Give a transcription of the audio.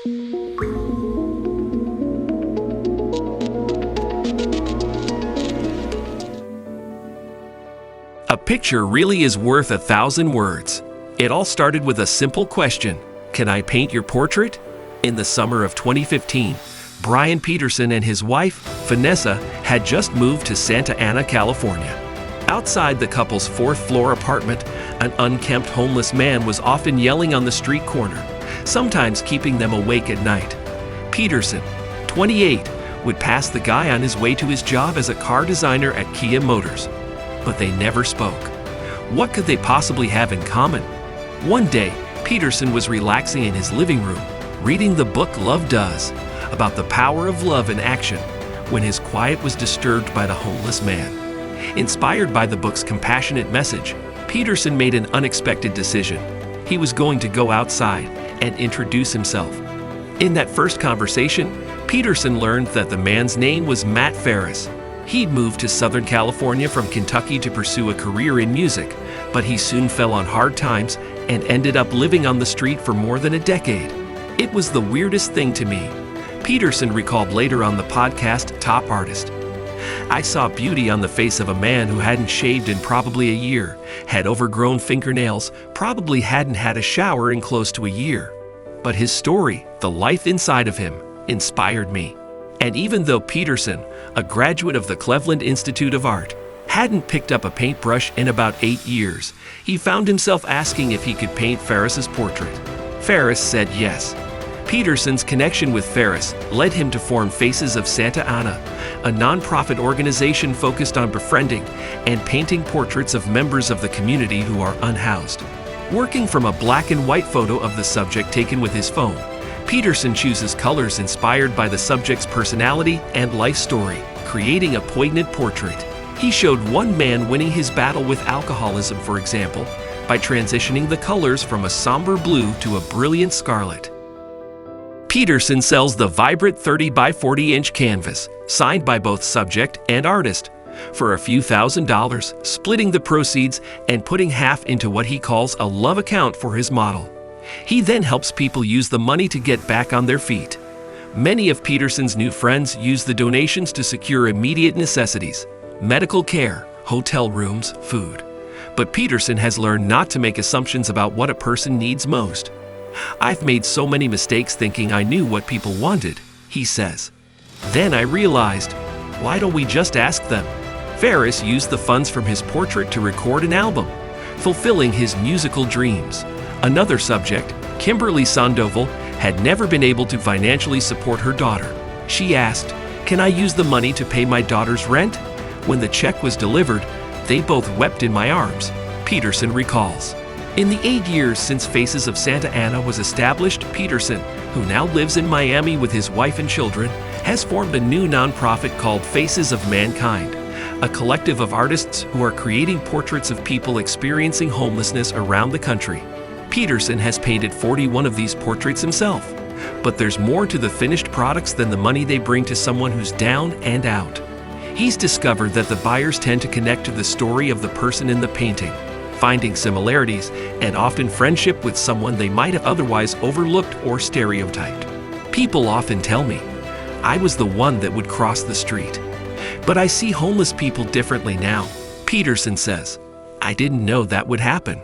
A picture really is worth 1,000 words. It all started with a simple question: can I paint your portrait? In the summer of 2015, Brian Peterson and his wife, Vanessa, had just moved to Santa Ana, California. Outside the couple's fourth-floor apartment, an unkempt homeless man was often yelling on the street corner, sometimes keeping them awake at night. Peterson, 28, would pass the guy on his way to his job as a car designer at Kia Motors. But they never spoke. What could they possibly have in common? One day, Peterson was relaxing in his living room, reading the book Love Does, about the power of love in action, when his quiet was disturbed by the homeless man. Inspired by the book's compassionate message, Peterson made an unexpected decision. He was going to go outside and introduce himself. In that first conversation, Peterson learned that the man's name was Matt Ferris. He'd moved to Southern California from Kentucky to pursue a career in music, but he soon fell on hard times and ended up living on the street for more than a decade. It was the weirdest thing to me, Peterson recalled later on the podcast Top Artist. I saw beauty on the face of a man who hadn't shaved in probably a year, had overgrown fingernails, probably hadn't had a shower in close to a year. But his story, the life inside of him, inspired me. And even though Peterson, a graduate of the Cleveland Institute of Art, hadn't picked up a paintbrush in about 8 years, he found himself asking if he could paint Ferris's portrait. Ferris said yes. Peterson's connection with Ferris led him to form Faces of Santa Ana, a nonprofit organization focused on befriending and painting portraits of members of the community who are unhoused. Working from a black and white photo of the subject taken with his phone, Peterson chooses colors inspired by the subject's personality and life story, creating a poignant portrait. He showed one man winning his battle with alcoholism, for example, by transitioning the colors from a somber blue to a brilliant scarlet. Peterson sells the vibrant 30 by 40 inch canvas, signed by both subject and artist, for a few $1,000s, splitting the proceeds and putting half into what he calls a love account for his model. He then helps people use the money to get back on their feet. Many of Peterson's new friends use the donations to secure immediate necessities: medical care, hotel rooms, food. But Peterson has learned not to make assumptions about what a person needs most. "I've made so many mistakes thinking I knew what people wanted," he says. "Then I realized, why don't we just ask them?" Ferris used the funds from his portrait to record an album, fulfilling his musical dreams. Another subject, Kimberly Sandoval, had never been able to financially support her daughter. She asked, "Can I use the money to pay my daughter's rent?" When the check was delivered, they both wept in my arms, Peterson recalls. In the 8 years since Faces of Santa Ana was established, Peterson, who now lives in Miami with his wife and children, has formed a new nonprofit called Faces of Mankind, a collective of artists who are creating portraits of people experiencing homelessness around the country. Peterson has painted 41 of these portraits himself, but there's more to the finished products than the money they bring to someone who's down and out. He's discovered that the buyers tend to connect to the story of the person in the painting, finding similarities and often friendship with someone they might have otherwise overlooked or stereotyped. People often tell me, I was the one that would cross the street. But I see homeless people differently now, Peterson says. I didn't know that would happen.